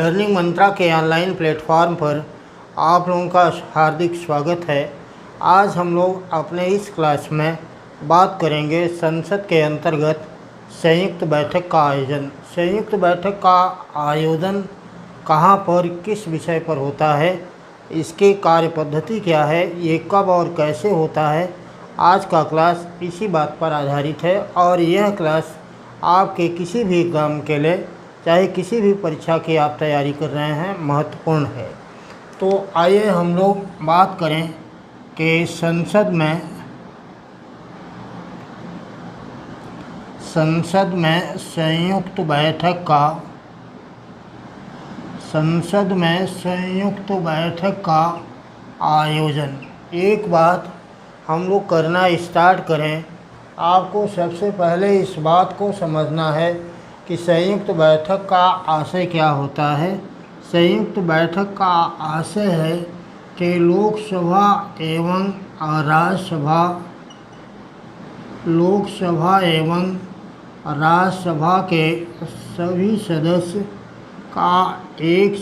Learning मंत्रा के online platform पर आप लोगों का हार्दिक स्वागत है। आज हम लोग अपने इस क्लास में बात करेंगे संसद के अंतर्गत संयुक्त बैठक का आयोजन। संयुक्त बैठक का आयोजन कहाँ पर, किस विषय पर होता है, इसकी कार्य पद्धति क्या है, ये कब और कैसे होता है, आज का क्लास इसी बात पर आधारित है। और यह क्लास आपके किसी भी एग्ज़ाम के लिए, चाहे किसी भी परीक्षा की आप तैयारी कर रहे हैं, महत्वपूर्ण है। तो आइए हम लोग बात करें कि संसद में संयुक्त बैठक का आयोजन। एक बात हम लोग करना स्टार्ट करें, आपको सबसे पहले इस बात को समझना है कि संयुक्त बैठक का आशय क्या होता है। संयुक्त बैठक का आशय है कि लोकसभा एवं राज्यसभा के सभी सदस्य का एक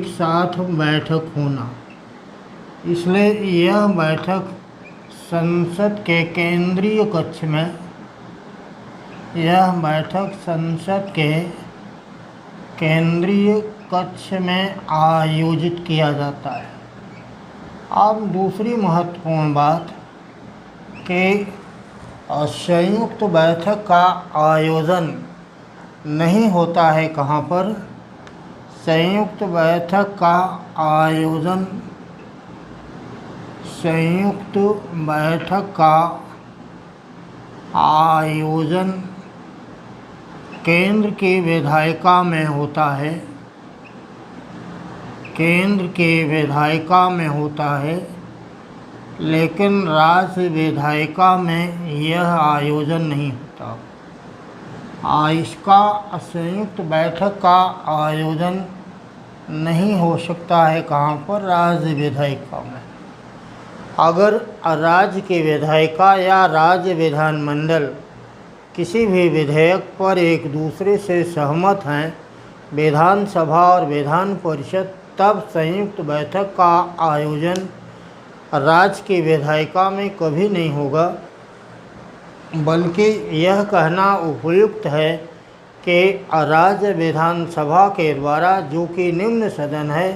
साथ बैठक होना। इसलिए यह बैठक संसद के केंद्रीय कक्ष में आयोजित किया जाता है। अब दूसरी महत्वपूर्ण बात कि संयुक्त बैठक का आयोजन नहीं होता है कहाँ पर। संयुक्त बैठक का आयोजन केंद्र की विधायिका में होता है, लेकिन राज्य विधायिका में यह आयोजन नहीं होता। इसका संयुक्त बैठक का आयोजन नहीं हो सकता है कहाँ पर, राज्य विधायिका में। अगर राज्य की विधायिका या राज्य विधानमंडल किसी भी विधेयक पर एक दूसरे से सहमत हैं, विधानसभा और विधान परिषद, तब संयुक्त बैठक का आयोजन राज्य की विधायिका में कभी नहीं होगा। बल्कि यह कहना उपयुक्त है कि राज्य विधानसभा के द्वारा, जो कि निम्न सदन है,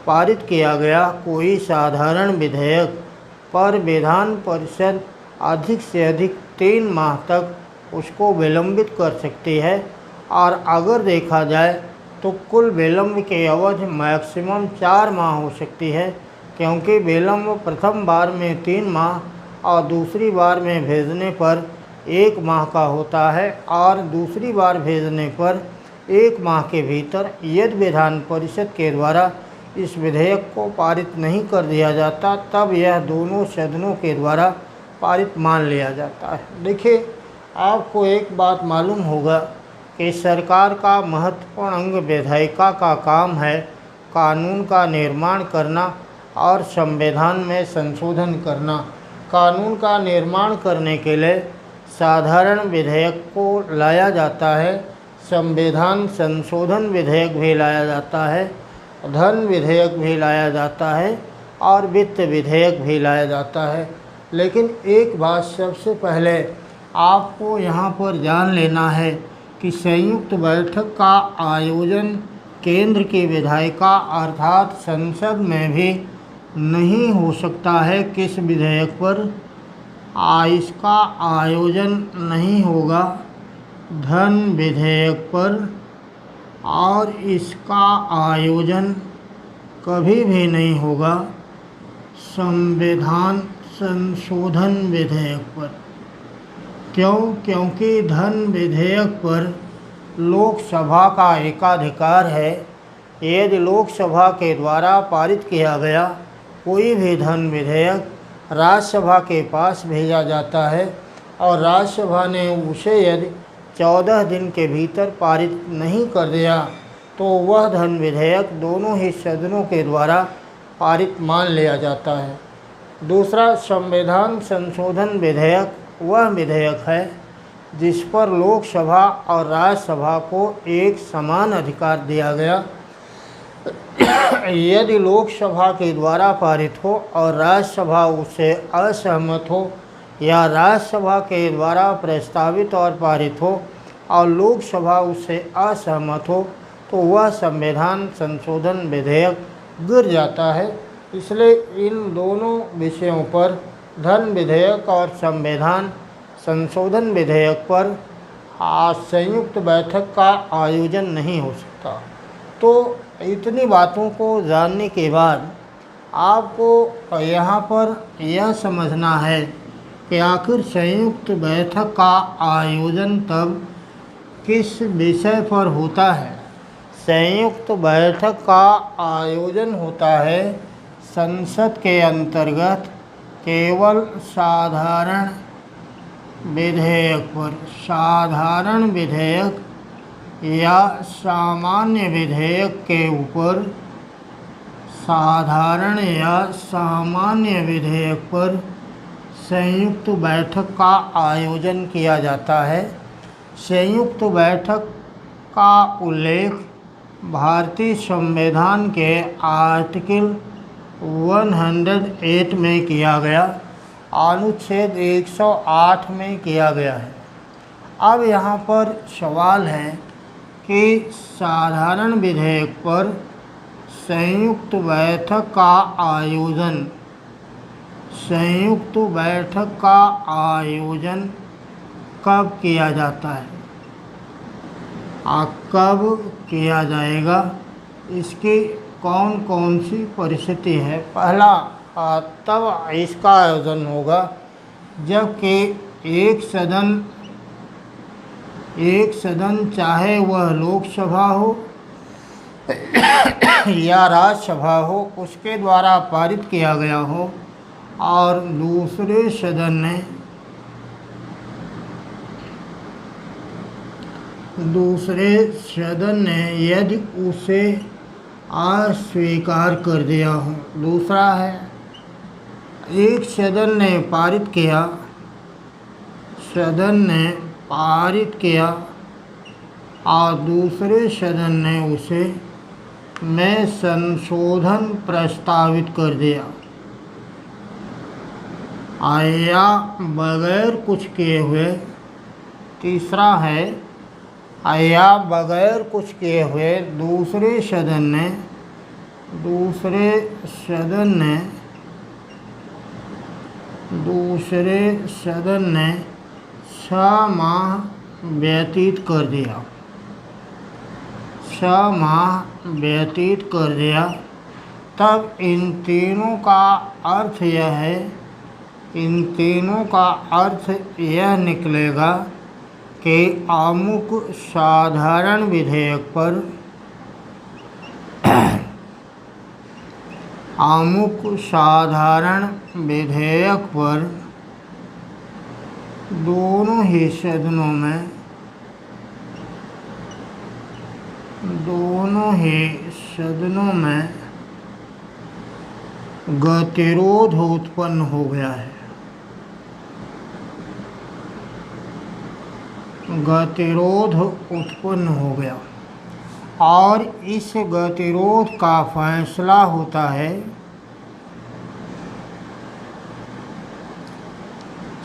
पारित किया गया कोई साधारण विधेयक पर विधान परिषद अधिक से अधिक 3 माह तक उसको विलंबित कर सकती है। और अगर देखा जाए तो कुल विलंब की अवधि मैक्सिमम 4 माह हो सकती है, क्योंकि विलंब प्रथम बार में 3 माह और दूसरी बार में भेजने पर 1 माह का होता है। और दूसरी बार भेजने पर 1 माह के भीतर यदि विधान परिषद के द्वारा इस विधेयक को पारित नहीं कर दिया जाता, तब यह दोनों सदनों के द्वारा पारित मान लिया जाता है। देखिए, आपको एक बात मालूम होगा कि सरकार का महत्वपूर्ण अंग विधायिका का काम है कानून का निर्माण करना और संविधान में संशोधन करना। कानून का निर्माण करने के लिए साधारण विधेयक को लाया जाता है, संविधान संशोधन विधेयक भी लाया जाता है, धन विधेयक भी लाया जाता है और वित्त विधेयक भी लाया जाता है। लेकिन एक बात सबसे पहले आपको यहाँ पर जान लेना है कि संयुक्त बैठक का आयोजन केंद्र की विधायिका अर्थात संसद में भी नहीं हो सकता है। किस विधेयक पर इसका आयोजन नहीं होगा? धन विधेयक पर। और इसका आयोजन कभी भी नहीं होगा संविधान संशोधन विधेयक पर। क्यों? क्योंकि धन विधेयक पर लोकसभा का एकाधिकार है। यदि लोकसभा के द्वारा पारित किया गया कोई भी धन विधेयक राज्यसभा के पास भेजा जाता है और राज्यसभा ने उसे यदि 14 दिन के भीतर पारित नहीं कर दिया, तो वह धन विधेयक दोनों ही सदनों के द्वारा पारित मान लिया जाता है। दूसरा, संविधान संशोधन विधेयक वह विधेयक है जिस पर लोकसभा और राज्यसभा को एक समान अधिकार दिया गया। यदि लोकसभा के द्वारा पारित हो और राज्यसभा उससे असहमत हो, या राज्यसभा के द्वारा प्रस्तावित और पारित हो और लोकसभा उससे असहमत हो, तो वह संविधान संशोधन विधेयक गिर जाता है। इसलिए इन दोनों विषयों पर, धन विधेयक और संविधान संशोधन विधेयक पर संयुक्त बैठक का आयोजन नहीं हो सकता। तो इतनी बातों को जानने के बाद आपको यहाँ पर यह समझना है कि आखिर संयुक्त बैठक का आयोजन तब किस विषय पर होता है। संयुक्त बैठक का आयोजन होता है संसद के अंतर्गत केवल साधारण विधेयक पर। साधारण विधेयक या सामान्य विधेयक के ऊपर, साधारण या सामान्य विधेयक पर संयुक्त बैठक का आयोजन किया जाता है। संयुक्त बैठक का उल्लेख भारतीय संविधान के आर्टिकल 108 में किया गया, अनुच्छेद 108 में किया गया है। अब यहाँ पर सवाल है कि साधारण विधेयक पर संयुक्त बैठक का आयोजन, संयुक्त बैठक का आयोजन कब किया जाता है, कब किया जाएगा, इसकी कौन कौन सी परिस्थिति है। पहला, तब इसका आयोजन होगा जबकि एक सदन चाहे वह लोकसभा हो या राज्यसभा हो, उसके द्वारा पारित किया गया हो और दूसरे सदन ने यदि उसे अस्वीकार कर दिया हो। दूसरा है, एक सदन ने पारित किया और दूसरे सदन ने उसे में संशोधन प्रस्तावित कर दिया, या बगैर कुछ किए हुए। तीसरा है, या बगैर कुछ किए हुए दूसरे सदन ने 6 माह व्यतीत कर दिया, 6 माह व्यतीत कर दिया। तब इन तीनों का अर्थ यह निकलेगा कि अमुक साधारण विधेयक पर दोनों ही सदनों में गतिरोध उत्पन्न हो गया है, गतिरोध उत्पन्न हो गया और इस गतिरोध का फैसला होता है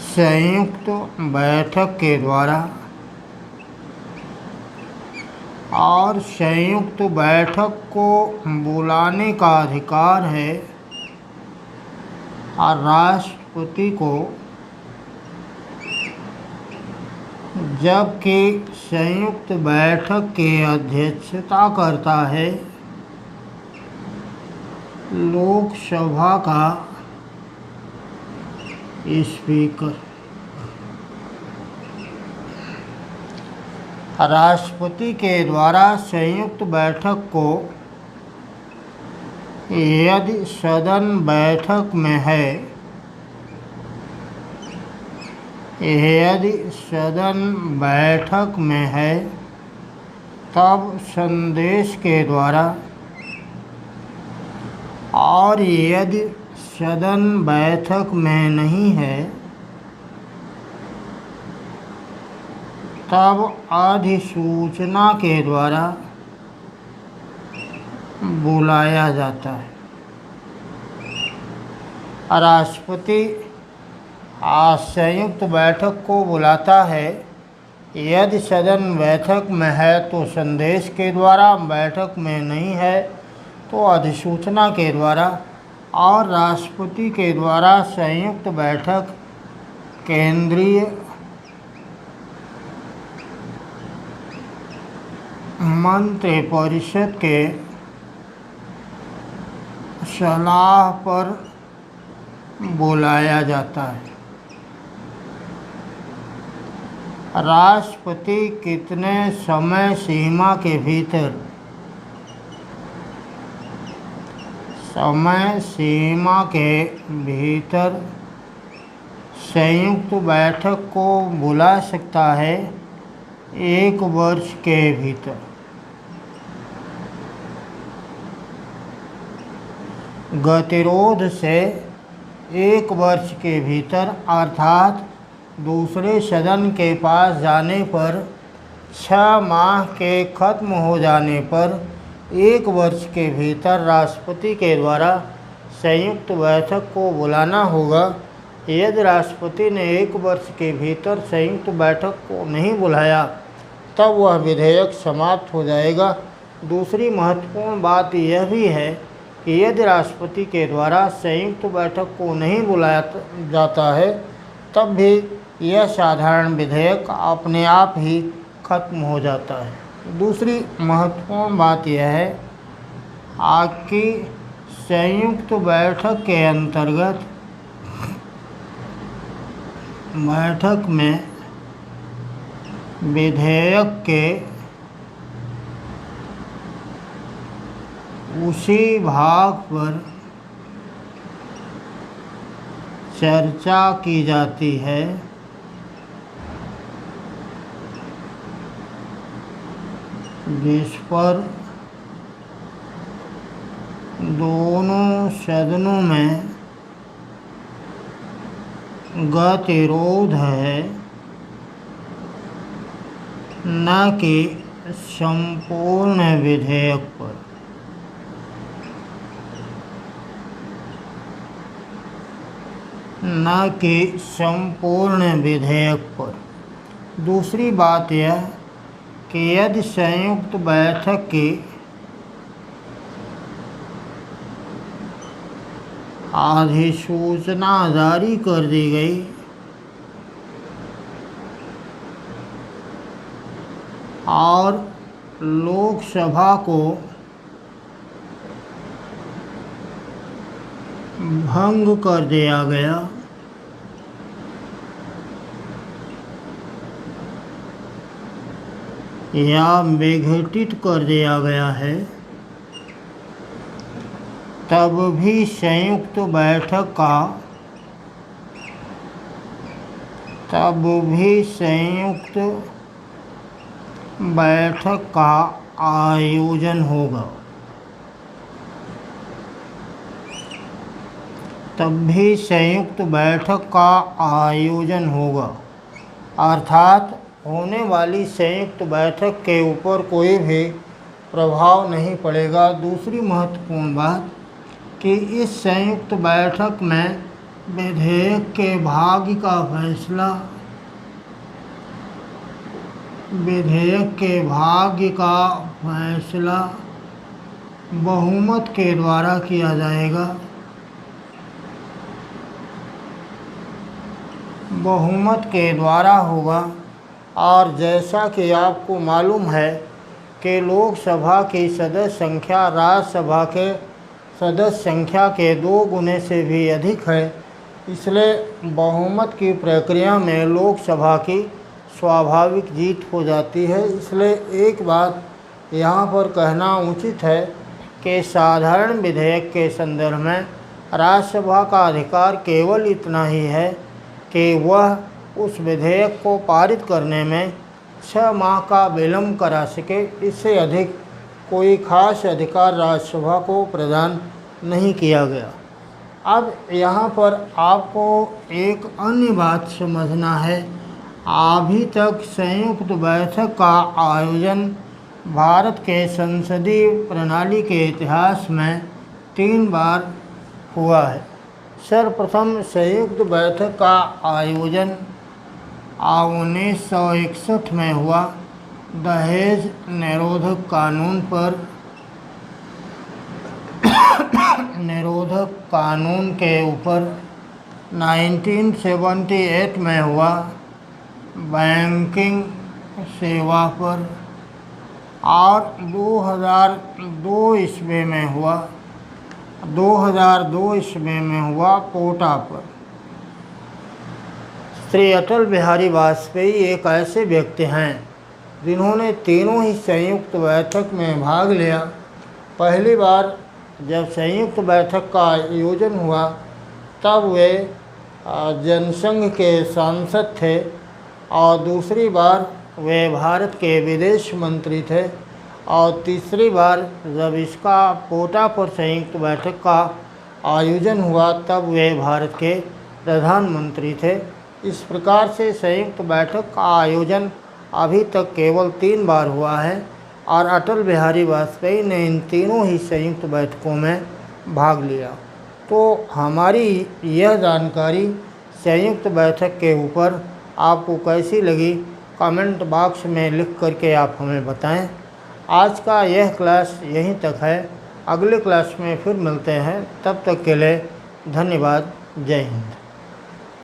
संयुक्त बैठक के द्वारा। और संयुक्त बैठक को बुलाने का अधिकार है राष्ट्रपति को, जबकि संयुक्त बैठक की अध्यक्षता करता है लोकसभा का स्पीकर। राष्ट्रपति के द्वारा संयुक्त बैठक को, यदि सदन बैठक में है, तब संदेश के द्वारा, और यदि सदन बैठक में नहीं है तब अधिसूचना के द्वारा बुलाया जाता है। राष्ट्रपति संयुक्त बैठक को बुलाता है। यदि सदन बैठक में है तो संदेश के द्वारा, बैठक में नहीं है तो अधिसूचना के द्वारा, और राष्ट्रपति के द्वारा संयुक्त बैठक केंद्रीय मंत्रिपरिषद के सलाह पर बुलाया जाता है। राष्ट्रपति कितने समय सीमा के भीतर संयुक्त बैठक को बुला सकता है? 1 वर्ष के भीतर। गतिरोध से 1 वर्ष के भीतर, अर्थात दूसरे सदन के पास जाने पर 6 माह के खत्म हो जाने पर 1 वर्ष के भीतर राष्ट्रपति के द्वारा संयुक्त बैठक को बुलाना होगा। यदि राष्ट्रपति ने 1 वर्ष के भीतर संयुक्त बैठक को नहीं बुलाया तब वह विधेयक समाप्त हो जाएगा। दूसरी महत्वपूर्ण बात यह भी है कि यदि राष्ट्रपति के द्वारा संयुक्त बैठक को नहीं बुलाया जाता है तब भी यह साधारण विधेयक अपने आप ही खत्म हो जाता है। दूसरी महत्वपूर्ण बात यह है कि संयुक्त बैठक के अंतर्गत बैठक में विधेयक के उसी भाग पर चर्चा की जाती है जिस पर दोनों सदनों में गतिरोध है, न कि संपूर्ण विधेयक पर। न कि संपूर्ण विधेयक पर। दूसरी बात यह कि यदि संयुक्त बैठक की अधिसूचना जारी कर दी गई और लोकसभा को भंग कर दिया गया या विघटित कर दिया गया है, तब भी संयुक्त बैठक का आयोजन होगा। अर्थात होने वाली संयुक्त बैठक के ऊपर कोई भी प्रभाव नहीं पड़ेगा। दूसरी महत्वपूर्ण बात कि इस संयुक्त बैठक में विधेयक के भाग्य का फैसला बहुमत के द्वारा किया जाएगा। बहुमत के द्वारा होगा। और जैसा कि आपको मालूम है कि लोकसभा की सदस्य संख्या राज्यसभा के सदस्य संख्या के 2 गुने से भी अधिक है, इसलिए बहुमत की प्रक्रिया में लोकसभा की स्वाभाविक जीत हो जाती है। इसलिए एक बात यहाँ पर कहना उचित है कि साधारण विधेयक के संदर्भ में राज्यसभा का अधिकार केवल इतना ही है कि वह उस विधेयक को पारित करने में 6 माह का विलम्ब करा सके। इससे अधिक कोई खास अधिकार राज्यसभा को प्रदान नहीं किया गया। अब यहाँ पर आपको एक अन्य बात समझना है। अभी तक संयुक्त बैठक का आयोजन भारत के संसदीय प्रणाली के इतिहास में 3 बार हुआ है। सर्वप्रथम संयुक्त बैठक का आयोजन 1961 में हुआ। दहेज निरोधक कानून के ऊपर 1978 में हुआ। बैंकिंग सेवा पर और 2002 ईस्वी में हुआ कोटा पर। श्री अटल बिहारी वाजपेयी एक ऐसे व्यक्ति हैं जिन्होंने तीनों ही संयुक्त बैठक में भाग लिया। पहली बार जब संयुक्त बैठक का आयोजन हुआ तब वे जनसंघ के सांसद थे और दूसरी बार वे भारत के विदेश मंत्री थे और तीसरी बार जब इसका कोटा पर संयुक्त बैठक का आयोजन हुआ तब वे भारत के प्रधानमंत्री थे। इस प्रकार से संयुक्त बैठक का आयोजन अभी तक केवल 3 बार हुआ है और अटल बिहारी वाजपेयी ने इन तीनों ही संयुक्त बैठकों में भाग लिया। तो हमारी यह जानकारी संयुक्त बैठक के ऊपर आपको कैसी लगी, कमेंट बॉक्स में लिख करके आप हमें बताएं। आज का यह क्लास यहीं तक है। अगले क्लास में फिर मिलते हैं। तब तक के लिए धन्यवाद। जय हिंद।